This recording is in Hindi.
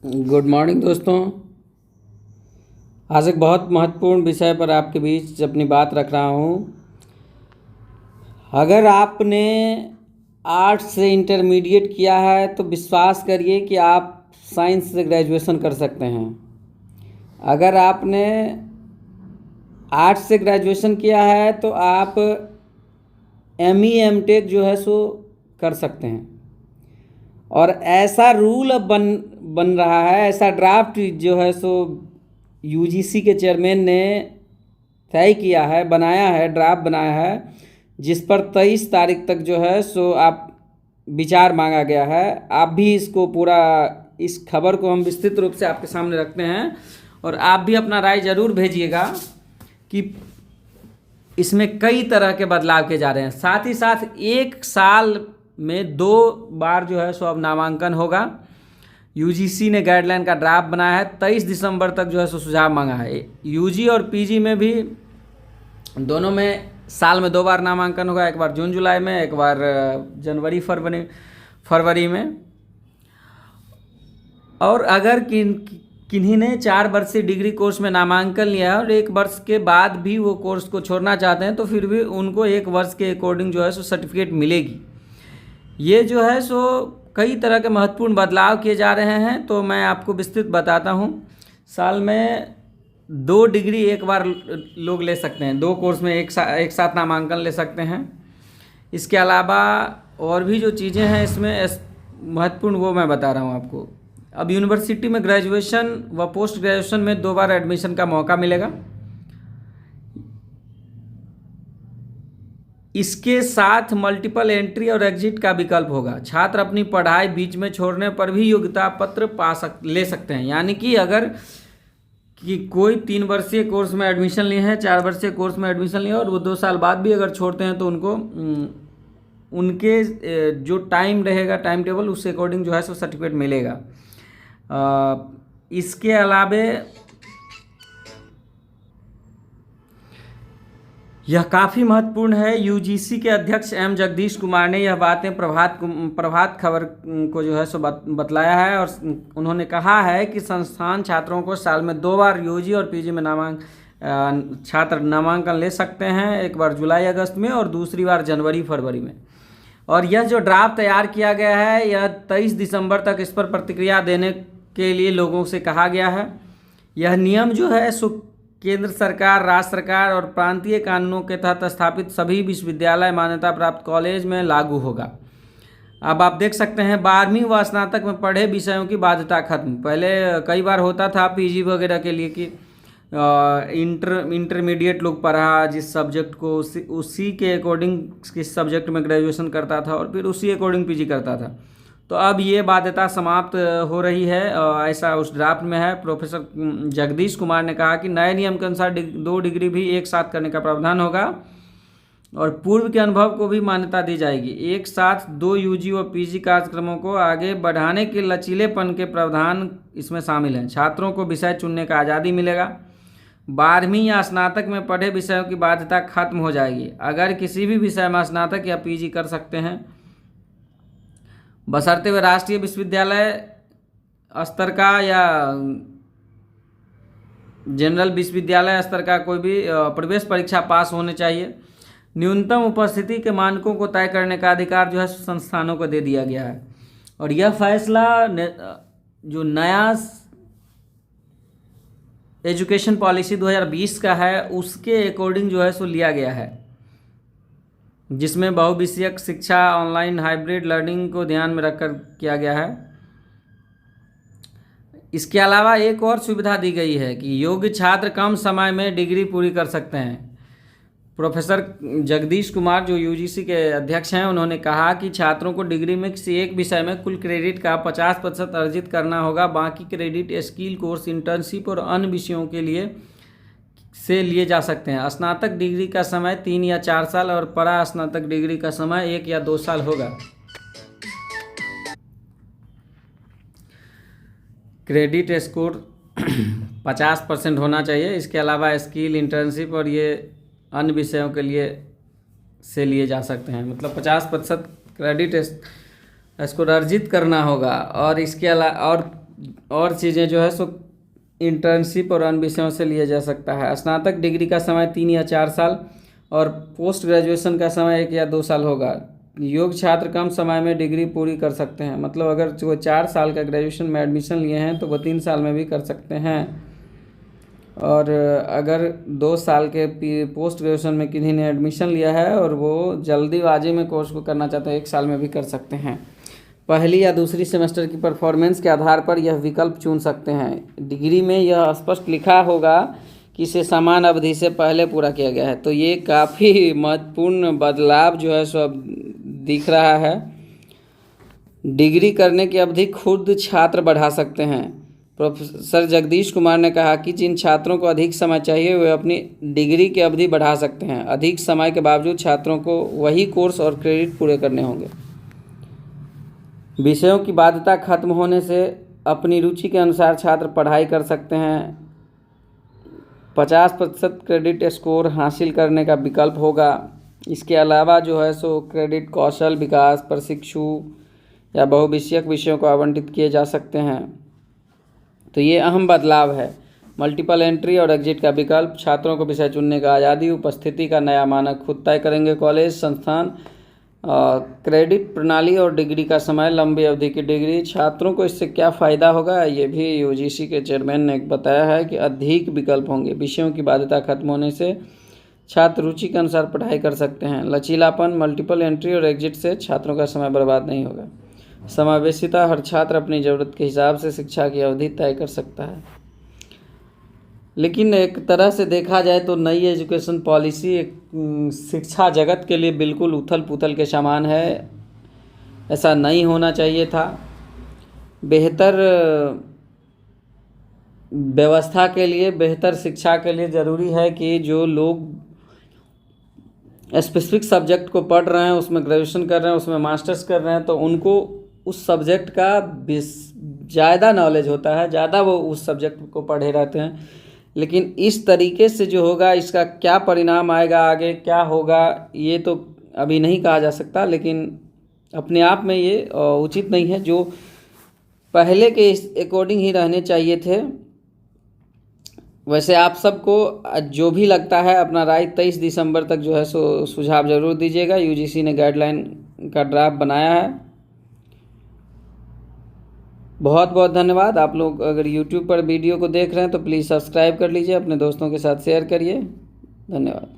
गुड मॉर्निंग दोस्तों। आज एक बहुत महत्वपूर्ण विषय पर आपके बीच अपनी बात रख रहा हूँ। अगर आपने आर्ट्स से इंटरमीडिएट किया है तो विश्वास करिए कि आप साइंस से ग्रेजुएशन कर सकते हैं। अगर आपने आर्ट्स से ग्रेजुएशन किया है तो आप एमई एमटेक जो है सो कर सकते हैं। और ऐसा रूल अब बन रहा है, ऐसा ड्राफ्ट जो है सो यूजीसी के चेयरमैन ने तय किया है, बनाया है, ड्राफ्ट बनाया है, जिस पर 23 तारीख तक जो है सो आप विचार मांगा गया है। आप भी इसको पूरा, इस खबर को हम विस्तृत रूप से आपके सामने रखते हैं और आप भी अपना राय ज़रूर भेजिएगा कि इसमें कई तरह के बदलाव किए जा रहे हैं। साथ ही साथ एक साल में 2 बार जो है सो अब नामांकन होगा। यूजीसी ने गाइडलाइन का ड्राफ्ट बनाया है। 23 दिसंबर तक जो है सो सुझाव मांगा है। यूजी और पीजी में भी दोनों में साल में 2 बार नामांकन होगा, एक बार जून जुलाई में, एक बार जनवरी फरवरी में। और अगर किन्हीं ने 4 वर्षीय डिग्री कोर्स में नामांकन लिया है और 1 वर्ष के बाद भी वो कोर्स को छोड़ना चाहते हैं तो फिर भी उनको 1 वर्ष के अकॉर्डिंग जो है सो सर्टिफिकेट मिलेगी। ये जो है सो कई तरह के महत्वपूर्ण बदलाव किए जा रहे हैं, तो मैं आपको विस्तृत बताता हूँ। साल में 2 डिग्री एक बार लोग ले सकते हैं, 2 कोर्स में एक साथ नामांकन ले सकते हैं। इसके अलावा और भी जो चीज़ें हैं इसमें महत्वपूर्ण, वो मैं बता रहा हूँ आपको। अब यूनिवर्सिटी में ग्रेजुएशन व पोस्ट ग्रेजुएशन में 2 बार एडमिशन का मौका मिलेगा। इसके साथ मल्टीपल एंट्री और एग्जिट का विकल्प होगा। छात्र अपनी पढ़ाई बीच में छोड़ने पर भी योग्यता पत्र ले सकते हैं। यानी कि अगर कोई 3 वर्षीय कोर्स में एडमिशन लिए हैं, 4 वर्षीय कोर्स में एडमिशन लिए और वो 2 साल बाद भी अगर छोड़ते हैं तो उनको उनके जो टाइम रहेगा, टाइम टेबल, उसके अकॉर्डिंग जो है सो सर्टिफिकेट मिलेगा। इसके अलावे यह काफ़ी महत्वपूर्ण है। यूजीसी के अध्यक्ष एम जगदीश कुमार ने यह बातें प्रभात खबर को जो है सो बतलाया है और उन्होंने कहा है कि संस्थान छात्रों को साल में 2 बार यूजी और पीजी में छात्र नामांकन ले सकते हैं, एक बार जुलाई अगस्त में और दूसरी बार जनवरी फरवरी में। और यह जो ड्राफ्ट तैयार किया गया है, यह 23 दिसंबर तक इस पर प्रतिक्रिया देने के लिए लोगों से कहा गया है। यह नियम जो है सो केंद्र सरकार, राज्य सरकार और प्रांतीय कानूनों के तहत स्थापित सभी विश्वविद्यालय, मान्यता प्राप्त कॉलेज में लागू होगा। अब आप देख सकते हैं 12वीं व स्नातक में पढ़े विषयों की बाध्यता खत्म। पहले कई बार होता था पीजी वगैरह के लिए कि इंटरमीडिएट लोग पढ़ा जिस सब्जेक्ट को, उसी के अकॉर्डिंग किस सब्जेक्ट में ग्रेजुएशन करता था और फिर उसी अकॉर्डिंग पीजी करता था। तो अब ये बाध्यता समाप्त हो रही है, ऐसा उस ड्राफ्ट में है। प्रोफेसर जगदीश कुमार ने कहा कि नए नियम के अनुसार 2 डिग्री भी एक साथ करने का प्रावधान होगा और पूर्व के अनुभव को भी मान्यता दी जाएगी। एक साथ 2 यूजी और पीजी कार्यक्रमों को आगे बढ़ाने के लचीलेपन के प्रावधान इसमें शामिल हैं। छात्रों को विषय चुनने का आज़ादी मिलेगा। 12वीं या स्नातक में पढ़े विषयों की बाध्यता खत्म हो जाएगी। अगर किसी भी विषय में स्नातक या पीजी कर सकते हैं, बशर्ते वे राष्ट्रीय विश्वविद्यालय स्तर का या जनरल विश्वविद्यालय स्तर का कोई भी प्रवेश परीक्षा पास होने चाहिए। न्यूनतम उपस्थिति के मानकों को तय करने का अधिकार जो है संस्थानों को दे दिया गया है। और यह फैसला जो नया एजुकेशन पॉलिसी 2020 का है उसके अकॉर्डिंग जो है सो लिया गया है, जिसमें बहुविषयक शिक्षा, ऑनलाइन हाइब्रिड लर्निंग को ध्यान में रखकर किया गया है। इसके अलावा एक और सुविधा दी गई है कि योग्य छात्र कम समय में डिग्री पूरी कर सकते हैं। प्रोफेसर जगदीश कुमार जो यूजीसी के अध्यक्ष हैं, उन्होंने कहा कि छात्रों को डिग्री में किसी एक विषय में कुल क्रेडिट का 50% अर्जित करना होगा। बाकी क्रेडिट स्किल कोर्स, इंटर्नशिप और अन्य विषयों के लिए से लिए जा सकते हैं। स्नातक डिग्री का समय 3 या 4 साल और परा स्नातक डिग्री का समय 1 या 2 साल होगा। क्रेडिट स्कोर 50% होना चाहिए। इसके अलावा स्किल, इंटर्नशिप और ये अन्य विषयों के लिए से लिए जा सकते हैं। मतलब 50% क्रेडिट स्कोर अर्जित करना होगा। और इसके अलावा और और चीज़ें जो है सो इंटर्नशिप और अन्य विषयों से लिया जा सकता है। स्नातक डिग्री का समय 3 या 4 साल और पोस्ट ग्रेजुएशन का समय 1 या 2 साल होगा। योग्य छात्र कम समय में डिग्री पूरी कर सकते हैं। मतलब अगर वो 4 साल का ग्रेजुएशन में एडमिशन लिए हैं तो वो 3 साल में भी कर सकते हैं, और अगर 2 साल के पोस्ट ग्रेजुएशन में किन्हीं ने एडमिशन लिया है और वो जल्दीबाजी में कोर्स को करना चाहते हैं 1 साल में भी कर सकते हैं। पहली या दूसरी सेमेस्टर की परफॉर्मेंस के आधार पर यह विकल्प चुन सकते हैं। डिग्री में यह स्पष्ट लिखा होगा कि इसे समान अवधि से पहले पूरा किया गया है। तो ये काफ़ी महत्वपूर्ण बदलाव जो है सो अब दिख रहा है। डिग्री करने की अवधि खुद छात्र बढ़ा सकते हैं। प्रोफेसर जगदीश कुमार ने कहा कि जिन छात्रों को अधिक समय चाहिए वे अपनी डिग्री की अवधि बढ़ा सकते हैं। अधिक समय के बावजूद छात्रों को वही कोर्स और क्रेडिट पूरे करने होंगे। विषयों की बाध्यता खत्म होने से अपनी रुचि के अनुसार छात्र पढ़ाई कर सकते हैं। 50% क्रेडिट स्कोर हासिल करने का विकल्प होगा। इसके अलावा जो है सो क्रेडिट कौशल विकास, प्रशिक्षु या बहुविषयक विषयों को आवंटित किए जा सकते हैं। तो ये अहम बदलाव है। मल्टीपल एंट्री और एग्जिट का विकल्प, छात्रों को विषय चुनने का आज़ादी, उपस्थिति का नया मानक खुद तय करेंगे कॉलेज संस्थान, क्रेडिट प्रणाली और डिग्री का समय, लंबी अवधि की डिग्री। छात्रों को इससे क्या फ़ायदा होगा, ये भी यूजीसी के चेयरमैन ने बताया है कि अधिक विकल्प होंगे। विषयों की बाध्यता खत्म होने से छात्र रुचि के अनुसार पढ़ाई कर सकते हैं। लचीलापन, मल्टीपल एंट्री और एग्जिट से छात्रों का समय बर्बाद नहीं होगा। समावेशिता, हर छात्र अपनी ज़रूरत के हिसाब से शिक्षा की अवधि तय कर सकता है। लेकिन एक तरह से देखा जाए तो नई एजुकेशन पॉलिसी एक शिक्षा जगत के लिए बिल्कुल उथल पुथल के समान है। ऐसा नहीं होना चाहिए था। बेहतर व्यवस्था के लिए, बेहतर शिक्षा के लिए ज़रूरी है कि जो लोग स्पेसिफिक सब्जेक्ट को पढ़ रहे हैं, उसमें ग्रेजुएशन कर रहे हैं, उसमें मास्टर्स कर रहे हैं, तो उनको उस सब्जेक्ट का ज़्यादा नॉलेज होता है, ज़्यादा वो उस सब्जेक्ट को पढ़े रहते हैं। लेकिन इस तरीके से जो होगा, इसका क्या परिणाम आएगा, आगे क्या होगा, ये तो अभी नहीं कहा जा सकता। लेकिन अपने आप में ये उचित नहीं है। जो पहले के इस अकॉर्डिंग ही रहने चाहिए थे। वैसे आप सबको जो भी लगता है अपना राय 23 दिसंबर तक जो है सो सुझाव ज़रूर दीजिएगा। यूजीसी ने गाइडलाइन का ड्राफ्ट बनाया है। बहुत बहुत धन्यवाद। आप लोग अगर YouTube पर वीडियो को देख रहे हैं तो प्लीज़ सब्सक्राइब कर लीजिए, अपने दोस्तों के साथ शेयर करिए। धन्यवाद।